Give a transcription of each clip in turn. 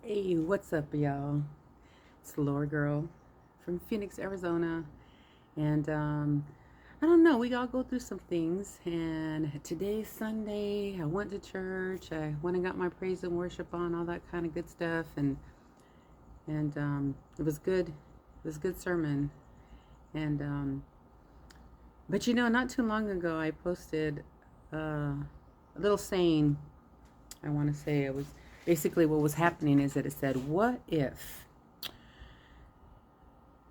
Hey, what's up, y'all? It's Laura Girl from Phoenix, Arizona. And I don't know, we all go through some things. And today's Sunday. I went to church. I went and got my praise and worship on, all that kind of good stuff. And it was good. It was a good sermon. And but not too long ago, I posted a little saying. I want to say it was basically what was happening is that it said, "What if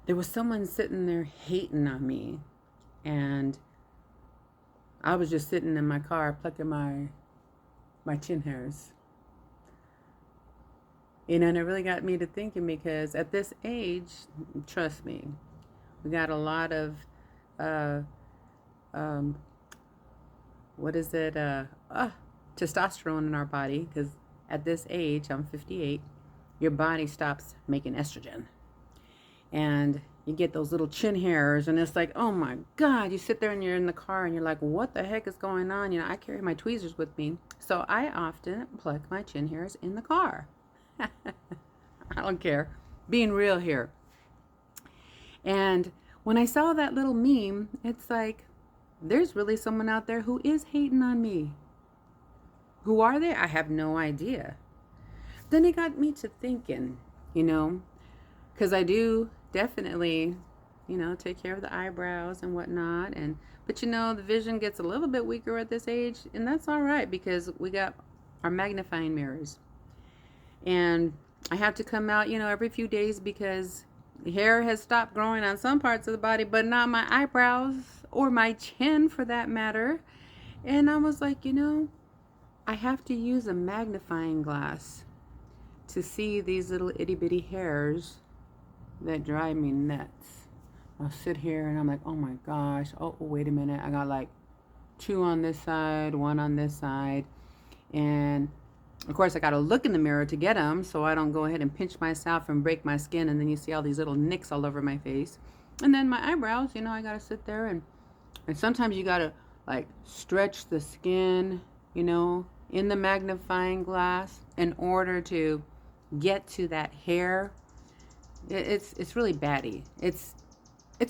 there was someone sitting there hating on me, and I was just sitting in my car plucking my chin hairs." And it really got me to thinking because at this age, trust me, we got a lot of uh, um, what is it? Testosterone in our body. Because at this age, I'm 58. Your body stops making estrogen, and you get those little chin hairs, and it's like, oh my god, you sit there and you're in the car and you're like, what the heck is going on? I carry my tweezers with me, so I often pluck my chin hairs in the car. I don't care, being real here. And when I saw that little meme, it's like, there's really someone out there who is hating on me. Who are they? I have no idea. Then it got me to thinking, you know because I do definitely, take care of the eyebrows and whatnot. And but the vision gets a little bit weaker at this age, and that's all right because we got our magnifying mirrors, and I have to come out, every few days because hair has stopped growing on some parts of the body, but not my eyebrows or my chin for that matter. And I was like, I have to use a magnifying glass to see these little itty bitty hairs that drive me nuts. I'll sit here and I'm like, oh my gosh, oh, wait a minute. I got like two on this side, one on this side. And of course, I got to look in the mirror to get them so I don't go ahead and pinch myself and break my skin. And then you see all these little nicks all over my face. And then my eyebrows, I got to sit there and sometimes you got to like stretch the skin, in the magnifying glass in order to get to that hair. It's really batty. It's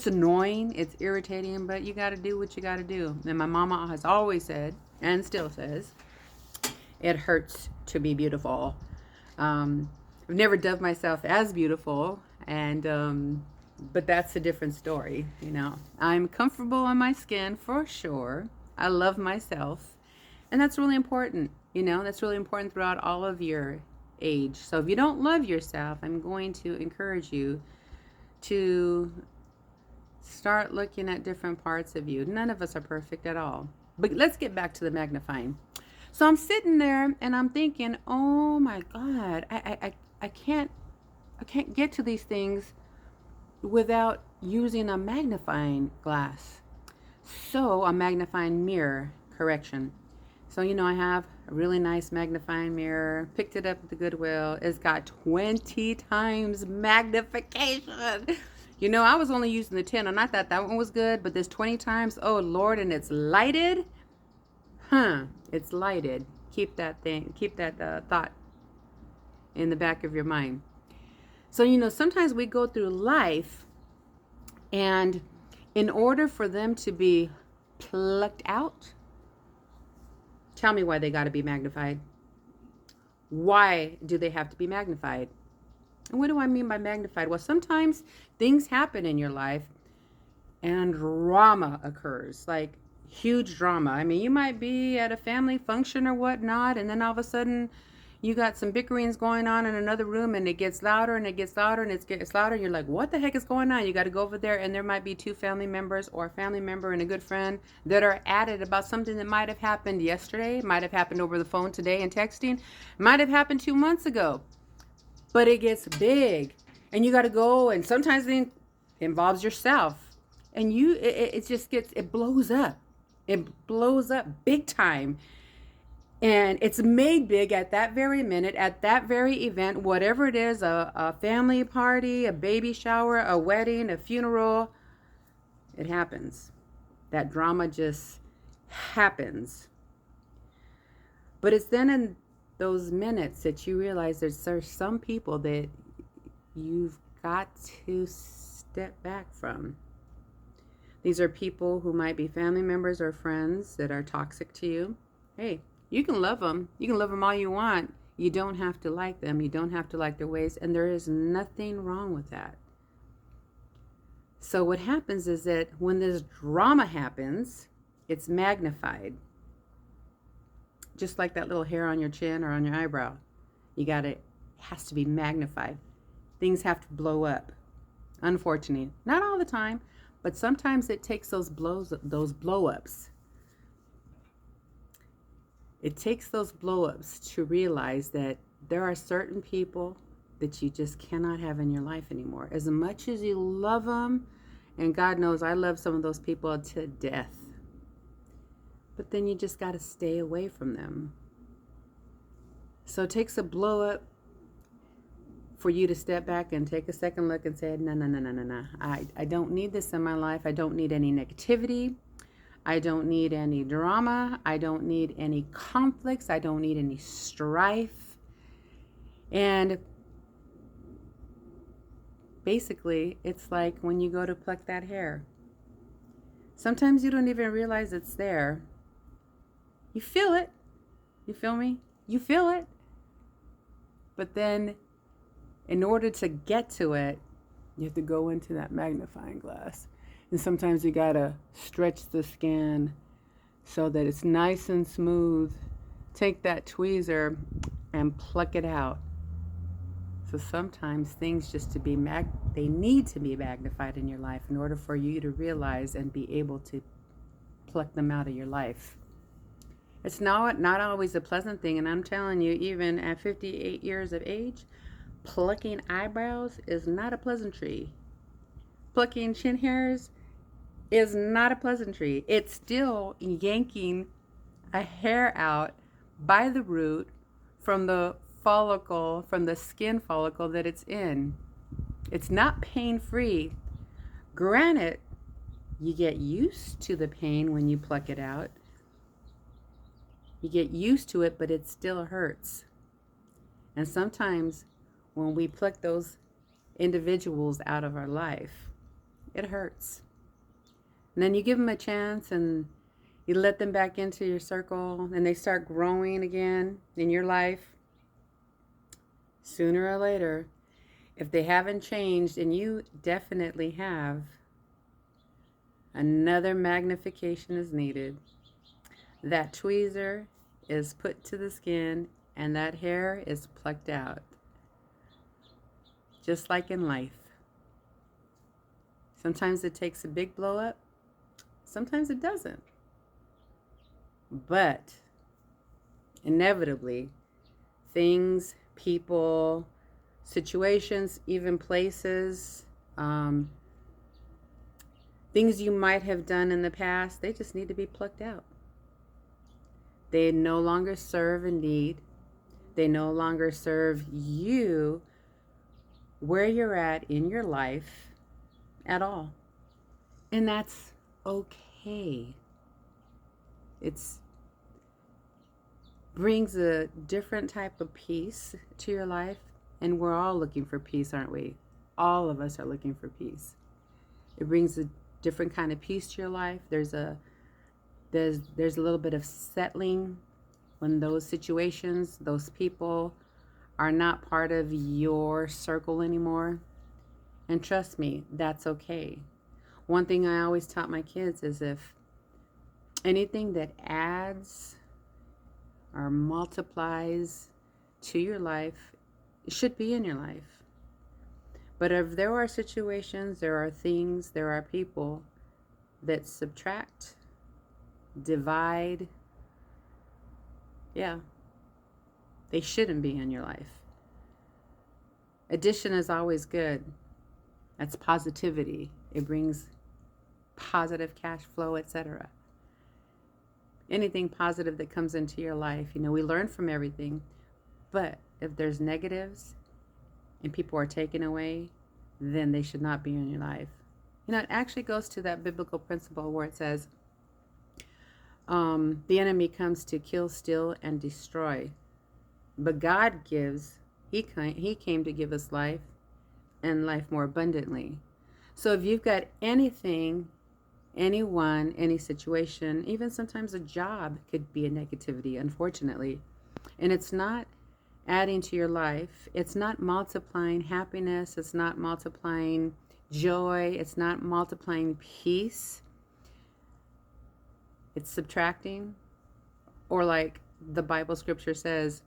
annoying. It's irritating, but you got to do what you got to do. And my mama has always said, and still says, it hurts to be beautiful. I've never dubbed myself as beautiful, and but that's a different story. I'm comfortable on my skin for sure. I love myself, and that's really important. That's really important throughout all of your age. So if you don't love yourself, I'm going to encourage you to start looking at different parts of you. None of us are perfect at all. But let's get back to the magnifying. So I'm sitting there and I'm thinking, oh my God, I can't get to these things without using a magnifying glass. So a magnifying mirror, correction. So, I have a really nice magnifying mirror. Picked it up at the Goodwill. It's got 20 times magnification. I was only using the 10, and I thought that one was good, but this 20 times, oh Lord, and it's lighted. It's lighted. Keep that thought in the back of your mind. So, sometimes we go through life, and in order for them to be plucked out, tell me why they got to be magnified. Why do they have to be magnified? And what do I mean by magnified? Well, sometimes things happen in your life and drama occurs, like huge drama. I mean, you might be at a family function or whatnot, and then all of a sudden you got some bickerings going on in another room, and it gets louder and it gets louder and it gets louder. And you're like, what the heck is going on? You got to go over there, and there might be two family members or a family member and a good friend that are at it about something that might have happened yesterday, might have happened over the phone today and texting, might have happened 2 months ago. But it gets big, and you got to go, and sometimes it involves yourself, and it just gets, it blows up. It blows up big time. And it's made big at that very minute, at that very event, whatever it is, a family party, a baby shower, a wedding, a funeral. It happens. That drama just happens. But it's then those minutes that you realize there's some people that you've got to step back from. These are people who might be family members or friends that are toxic to you. Hey, you can love them. You can love them all you want. You don't have to like them. You don't have to like their ways. And there is nothing wrong with that. So what happens is that when this drama happens, it's magnified. Just like that little hair on your chin or on your eyebrow. It has to be magnified. Things have to blow up. Unfortunately, not all the time, but sometimes it takes those blow-ups. It takes those blow-ups to realize that there are certain people that you just cannot have in your life anymore. As much as you love them, and God knows I love some of those people to death, but then you just got to stay away from them. So it takes a blow-up for you to step back and take a second look and say, no. I don't need this in my life. I don't need any negativity. I don't need any drama. I don't need any conflicts. I don't need any strife. And basically, it's like when you go to pluck that hair. Sometimes you don't even realize it's there. You feel it. You feel me? You feel it. But then, in order to get to it, you have to go into that magnifying glass. And sometimes you gotta stretch the skin so that it's nice and smooth. Take that tweezer and pluck it out. So sometimes things just they need to be magnified in your life in order for you to realize and be able to pluck them out of your life. It's not always a pleasant thing, and I'm telling you, even at 58 years of age, plucking eyebrows is not a pleasantry. Plucking chin hairs is not a pleasantry. It's still yanking a hair out by the root from the follicle, from the skin follicle that it's in. It's not pain-free. Granted, you get used to the pain when you pluck it out. You get used to it, but it still hurts. And sometimes when we pluck those individuals out of our life, it hurts. And then you give them a chance and you let them back into your circle and they start growing again in your life. Sooner or later, if they haven't changed, and you definitely have, another magnification is needed. That tweezer is put to the skin and that hair is plucked out. Just like in life. Sometimes it takes a big blow up. Sometimes it doesn't. But inevitably, things, people, situations, even places, things you might have done in the past, they just need to be plucked out. They no longer serve a need. They no longer serve you where you're at in your life at all. And that's okay. It's brings a different type of peace to your life. And we're all looking for peace, aren't we? All of us are looking for peace. It brings a different kind of peace to your life. There's a little bit of settling when those situations, those people are not part of your circle anymore. And trust me, that's okay. One thing I always taught my kids is if anything that adds or multiplies to your life, it should be in your life. But if there are situations, there are things, there are people that subtract, divide, they shouldn't be in your life. Addition is always good. That's positivity. It brings positive cash flow, etc. Anything positive that comes into your life, we learn from everything. But if there's negatives and people are taken away, then they should not be in your life. It actually goes to that biblical principle where it says, the enemy comes to kill, steal, and destroy. But God gives. He came to give us life and life more abundantly. So if you've got anything, anyone, any situation, even sometimes a job could be a negativity, unfortunately. And it's not adding to your life. It's not multiplying happiness. It's not multiplying joy. It's not multiplying peace. It's subtracting. Or like the Bible scripture says,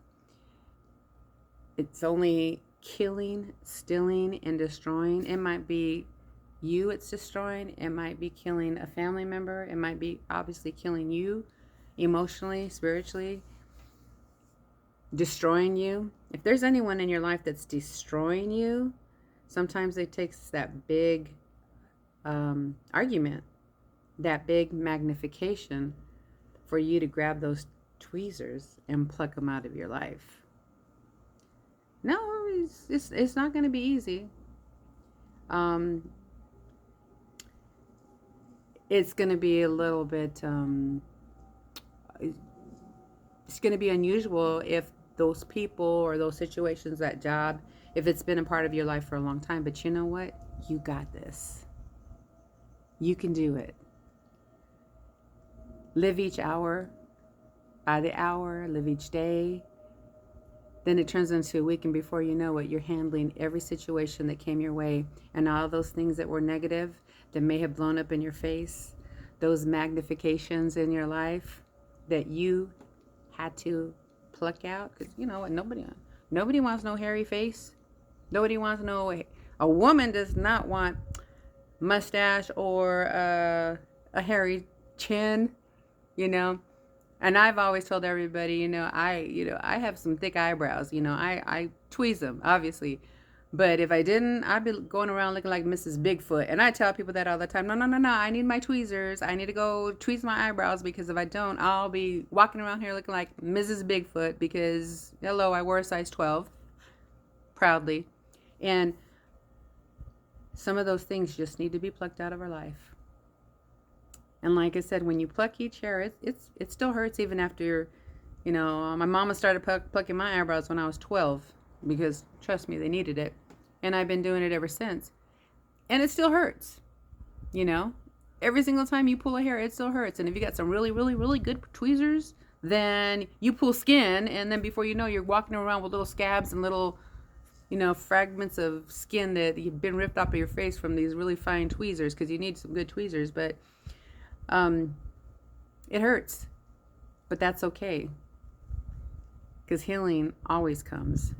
it's only killing, stealing, and destroying. It might be you it's destroying. It might be killing a family member. It might be obviously killing you emotionally, spiritually, destroying you. If there's anyone in your life that's destroying you, sometimes it takes that big argument, that big magnification for you to grab those tweezers and pluck them out of your life. No, it's not going to be easy. It's going to be a little bit, it's going to be unusual if those people or those situations, that job, if it's been a part of your life for a long time. But you know what? You got this. You can do it. Live each hour by the hour, live each day. Then it turns into a week, and before you know it, you're handling every situation that came your way, and all those things that were negative that may have blown up in your face, those magnifications in your life that you had to pluck out. Because you know what? Nobody wants no hairy face. Nobody wants no. A woman does not want mustache or a hairy chin. You know. And I've always told everybody, I have some thick eyebrows. I tweeze them, obviously. But if I didn't, I'd be going around looking like Mrs. Bigfoot. And I tell people that all the time. No, no, no, no. I need my tweezers. I need to go tweeze my eyebrows, because if I don't, I'll be walking around here looking like Mrs. Bigfoot, because, hello, I wore a size 12. Proudly. And some of those things just need to be plucked out of our life. And like I said, when you pluck each hair, it still hurts even after, my mama started plucking my eyebrows when I was 12, because trust me, they needed it. And I've been doing it ever since. And it still hurts, Every single time you pull a hair, it still hurts. And if you got some really, really, really good tweezers, then you pull skin, and then before you know, you're walking around with little scabs and little, fragments of skin that you've been ripped off of your face from these really fine tweezers, because you need some good tweezers. But it hurts, but that's okay, because healing always comes.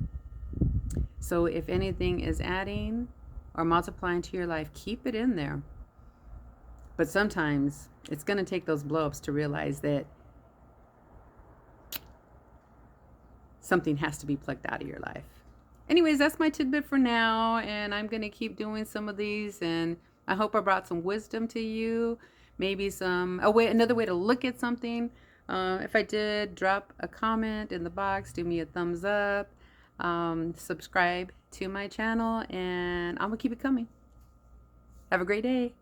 So if anything is adding or multiplying to your life, keep it in there. But sometimes it's going to take those blow-ups to realize that something has to be plucked out of your life. Anyways, that's my tidbit for now, and I'm going to keep doing some of these, and I hope I brought some wisdom to you. Maybe another way to look at something. If I did, drop a comment in the box, do me a thumbs up, subscribe to my channel, and I'm gonna keep it coming. Have a great day.